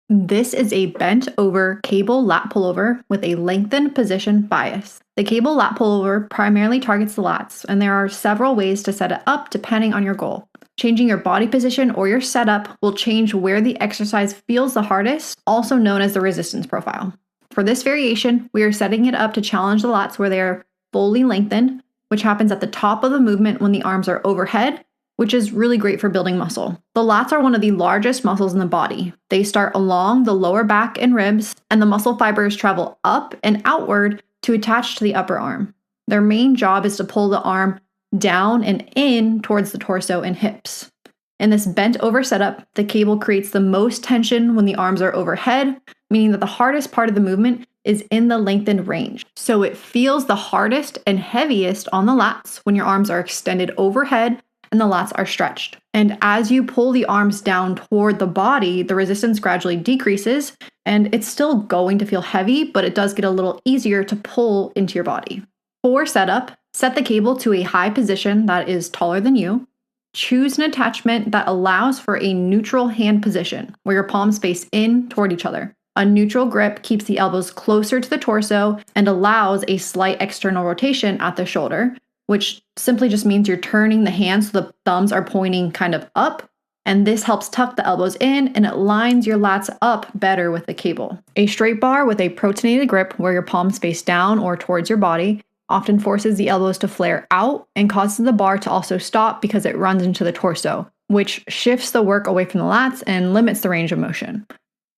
This is a bent over cable lat pullover with a lengthened position bias. The cable lat pullover primarily targets the lats, and there are several ways to set it up depending on your goal. Changing your body position or your setup will change where the exercise feels the hardest, also known as the resistance profile. For this variation, we are setting it up to challenge the lats where they are fully lengthened, which happens at the top of the movement when the arms are overhead, which is really great for building muscle. The lats are one of the largest muscles in the body. They start along the lower back and ribs, and the muscle fibers travel up and outward to attach to the upper arm. Their main job is to pull the arm down and in towards the torso and hips. In this bent over setup, the cable creates the most tension when the arms are overhead, meaning that the hardest part of the movement is in the lengthened range. So it feels the hardest and heaviest on the lats when your arms are extended overhead and the lats are stretched. And as you pull the arms down toward the body, the resistance gradually decreases, and it's still going to feel heavy, but it does get a little easier to pull into your body. For setup, set the cable to a high position that is taller than you. Choose an attachment that allows for a neutral hand position, where your palms face in toward each other. A neutral grip keeps the elbows closer to the torso and allows a slight external rotation at the shoulder, which simply just means you're turning the hands so the thumbs are pointing kind of up, and this helps tuck the elbows in and it lines your lats up better with the cable. A straight bar with a protonated grip where your palms face down or towards your body often forces the elbows to flare out and causes the bar to also stop because it runs into the torso, which shifts the work away from the lats and limits the range of motion.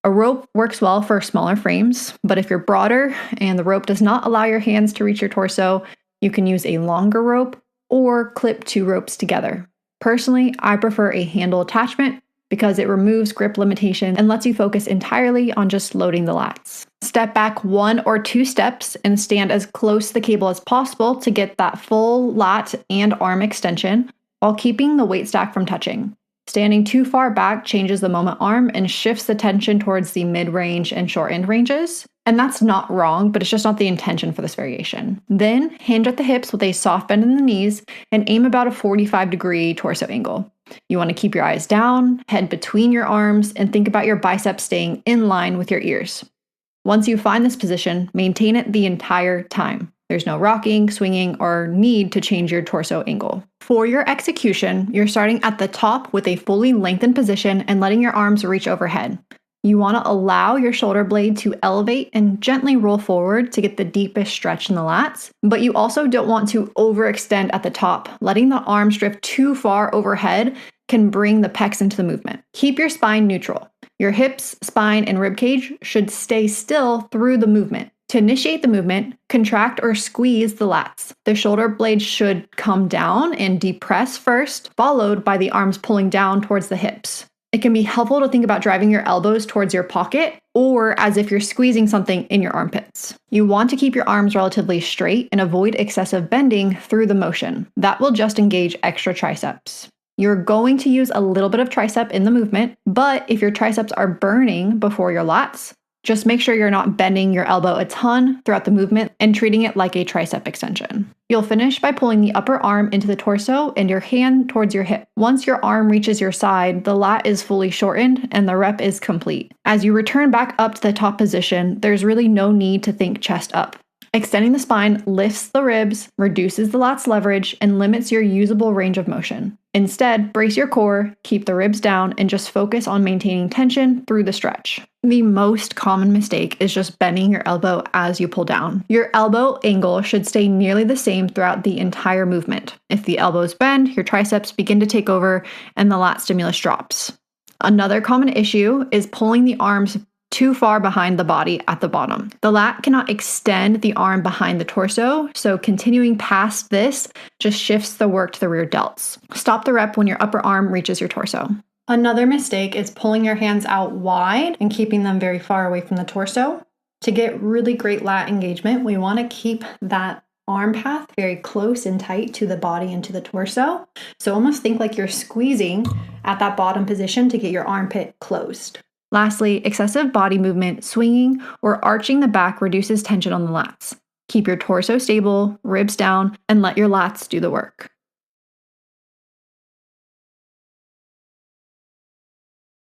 A rope works well for smaller frames, but if you're broader and the rope does not allow your hands to reach your torso, you can use a longer rope or clip two ropes together. Personally, I prefer a handle attachment because it removes grip limitation and lets you focus entirely on just loading the lats. Step back 1 or 2 steps and stand as close to the cable as possible to get that full lat and arm extension while keeping the weight stack from touching. Standing too far back changes the moment arm and shifts the tension towards the mid-range and short-end ranges. And that's not wrong, but it's just not the intention for this variation. Then hinge at the hips with a soft bend in the knees and aim about a 45-degree torso angle. You want to keep your eyes down, head between your arms, and think about your biceps staying in line with your ears. Once you find this position, maintain it the entire time. There's no rocking, swinging, or need to change your torso angle. For your execution, you're starting at the top with a fully lengthened position and letting your arms reach overhead. You want to allow your shoulder blade to elevate and gently roll forward to get the deepest stretch in the lats, but you also don't want to overextend at the top. Letting the arms drift too far overhead can bring the pecs into the movement. Keep your spine neutral. Your hips, spine, and ribcage should stay still through the movement. To initiate the movement, contract or squeeze the lats. The shoulder blades should come down and depress first, followed by the arms pulling down towards the hips. It can be helpful to think about driving your elbows towards your pocket or as if you're squeezing something in your armpits. You want to keep your arms relatively straight and avoid excessive bending through the motion. That will just engage extra triceps. You're going to use a little bit of tricep in the movement, but if your triceps are burning before your lats, just make sure you're not bending your elbow a ton throughout the movement and treating it like a tricep extension. You'll finish by pulling the upper arm into the torso and your hand towards your hip. Once your arm reaches your side, the lat is fully shortened and the rep is complete. As you return back up to the top position, there's really no need to think chest up. Extending the spine lifts the ribs, reduces the lats leverage, and limits your usable range of motion. Instead, brace your core, keep the ribs down, and just focus on maintaining tension through the stretch. The most common mistake is just bending your elbow as you pull down. Your elbow angle should stay nearly the same throughout the entire movement. If the elbows bend, your triceps begin to take over and the lat stimulus drops. Another common issue is pulling the arms too far behind the body at the bottom. The lat cannot extend the arm behind the torso, so continuing past this just shifts the work to the rear delts. Stop the rep when your upper arm reaches your torso. Another mistake is pulling your hands out wide and keeping them very far away from the torso. To get really great lat engagement, we want to keep that arm path very close and tight to the body and to the torso. So almost think like you're squeezing at that bottom position to get your armpit closed. Lastly, excessive body movement, swinging, or arching the back reduces tension on the lats. Keep your torso stable, ribs down, and let your lats do the work.